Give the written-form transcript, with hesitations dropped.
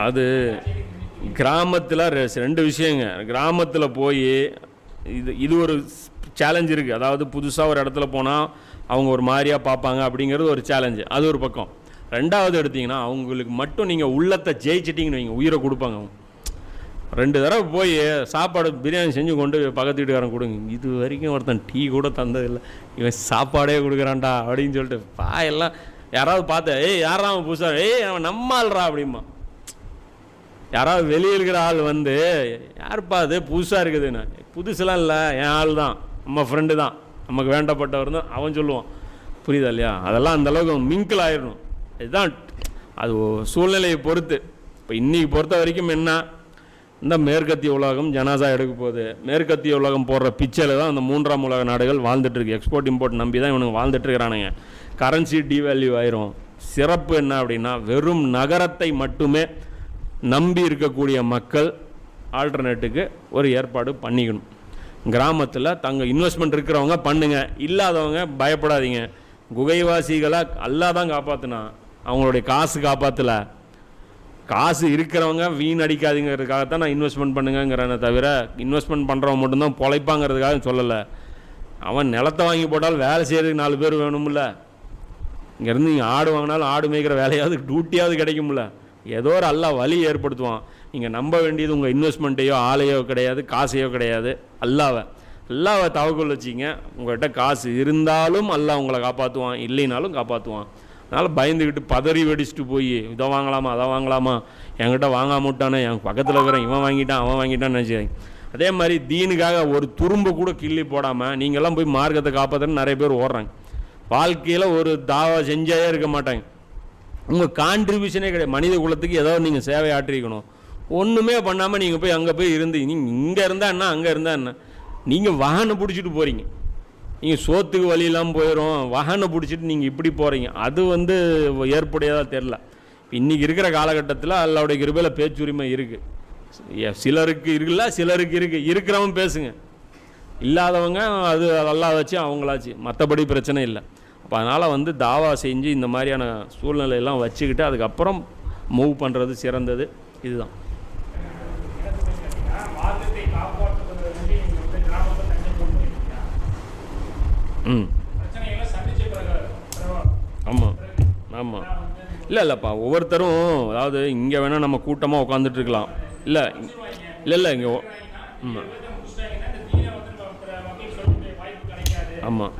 அது கிராமத்தில் ரெண்டு விஷயங்க. கிராமத்தில் போய் இது ஒரு சேலஞ்ச் இருக்குது. அதாவது புதுசாக ஒரு இடத்துல போனால் அவங்க ஒரு மாதிரியாக பார்ப்பாங்க அப்படிங்கிறது ஒரு சேலஞ்சு. அது ஒரு பக்கம். ரெண்டாவது எடுத்திங்கன்னா அவங்களுக்கு மட்டும் நீங்கள் உள்ளத்தை ஜெயிச்சிட்டிங்கன்னு வைங்க, உயிரை கொடுப்பாங்க. அவங்க 2 தடவை போய் சாப்பாடு பிரியாணி செஞ்சு கொண்டு பக்கத்து வீட்டுக்காரன் கொடுங்க. இது வரைக்கும் ஒருத்தன் டீ கூட தந்ததில்லை, இவன் சாப்பாடே கொடுக்குறான்டா அப்படின்னு சொல்லிட்டு பாயெல்லாம் யாராவது பார்த்தா யாரா அவன் புதுசாக அவன் நம்ம ஆள்றா அப்படிமா. யாராவது வெளியே இருக்கிற ஆள் வந்து யாருப்பா அது புதுசாக இருக்குதுன்னு, புதுசுலாம் இல்லை என் ஆள் தான், நம்ம ஃப்ரெண்டு தான், நமக்கு வேண்டப்பட்டவர் தான் அவன் சொல்லுவான். புரியுதா இல்லையா? அதெல்லாம் அந்தளவுக்கு மிங்கிள் ஆயிடணும். இதுதான் அது சூழ்நிலையை பொறுத்து. இப்போ இன்றைக்கி பொறுத்த வரைக்கும் என்ன, இந்த மேற்கத்திய உலகம் ஜனாசா எடுக்க போகுது. மேற்கத்திய உலகம் போடுற பிச்சையில் தான் அந்த 3ஆம் உலக நாடுகள் வாழ்ந்துட்டுருக்கு. எக்ஸ்போர்ட் இம்போர்ட் நம்பி தான் இவனுக்கு வாழ்ந்துட்டுருக்கிறானுங்க. கரன்சி டிவேல்யூ ஆயிரும். சிறப்பு என்ன அப்படின்னா, வெறும் நகரத்தை மட்டுமே நம்பி இருக்கக்கூடிய மக்கள் ஆல்டர்னேட்டுக்கு ஒரு ஏற்பாடு பண்ணிக்கணும். கிராமத்தில் தங்க இன்வெஸ்ட்மெண்ட் இருக்கிறவங்க பண்ணுங்க, இல்லாதவங்க பயப்படாதீங்க. குகைவாசிகளாக அல்லா தான் காப்பாற்றினா, அவங்களுடைய காசு காப்பாற்றலை. காசு இருக்கிறவங்க வீண் அடிக்காதீங்கிறதுக்காகத்தான் நான் இன்வெஸ்ட்மெண்ட் பண்ணுங்கிறேனே தவிர, இன்வெஸ்ட்மெண்ட் பண்ணுறவங்க மட்டும்தான் பொழைப்பாங்கிறதுக்காக சொல்லலை. அவன் நிலத்தை வாங்கி போட்டாலும் வேலை செய்கிறதுக்கு 4 பேர் வேணும்ல. இங்கேருந்து நீங்கள் ஆடு வாங்கினாலும் ஆடு மேய்க்கிற வேலையாவது டியூட்டியாவது கிடைக்கும்ல. ஏதோ ஒரு அல்லாஹ் வழி ஏற்படுத்துவான். நீங்கள் நம்ப வேண்டியது உங்கள் இன்வெஸ்ட்மெண்ட்டையோ ஆலையோ கிடையாது, காசையோ கிடையாது, அல்லாவை தவக்குள் வச்சிங்க. உங்கள்கிட்ட காசு இருந்தாலும் அல்லாஹ் உங்களை காப்பாற்றுவான், இல்லைனாலும் காப்பாற்றுவான். அதனால் பயந்துக்கிட்டு பதறி வெடிச்சுட்டு போய் இதை வாங்கலாமா அதை வாங்கலாமா, என்கிட்ட வாங்காம விட்டானே, என் பக்கத்தில் இருக்கிறேன் இவன் வாங்கிட்டான் அவன் வாங்கிட்டான்னு நினச்சிங்க. அதே மாதிரி தீனுக்காக ஒரு துரும்பு கூட கிள்ளி போடாமல் நீங்கள்லாம் போய் மார்க்கத்தை காப்பாற்றுன்னு நிறைய பேர் ஓடுறாங்க. வாழ்க்கையில் ஒரு தாவா செஞ்சாலே இருக்க மாட்டாங்க. உங்கள் கான்ட்ரிபியூஷனே கிடையாது. மனித குலத்துக்கு ஏதாவது நீங்கள் சேவை ஆற்றிக்கணும். ஒன்றுமே பண்ணாமல் நீங்கள் போய் அங்கே போய் இருந்து நீங்கள் இங்கே இருந்தால் என்ன அங்கே இருந்தால் என்ன, நீங்கள் வாகனம் பிடிச்சிட்டு போகிறீங்க. நீங்கள் சோத்துக்கு வழியெல்லாம் போயிடும், வாகனம் பிடிச்சிட்டு நீங்கள் இப்படி போகிறீங்க. அது ஏற்புடையதாக தெரில. இன்றைக்கி இருக்கிற காலகட்டத்தில் அல்லாவுடைய கிருபையில் பேச்சுரிமை இருக்குது. சிலருக்கு இருக்குல்ல, சிலருக்கு இருக்குது. இருக்கிறவங்க பேசுங்க, இல்லாதவங்க அது அல்லாஹ் வச்சு அவங்களாச்சு, மற்றபடி பிரச்சனை இல்லை. அப்போ அதனால் தாவா செஞ்சு இந்த மாதிரியான சூழ்நிலையெல்லாம் வச்சுக்கிட்டு அதுக்கப்புறம் மூவ் பண்ணுறது சிறந்தது. இதுதான். ஆமாம் ஆமாம். இல்லைப்பா, ஒவ்வொருத்தரும் அதாவது இங்கே வேணால் நம்ம கூட்டமாக உட்காந்துட்ருக்கலாம். இல்லை இங்கே ஆமாம்.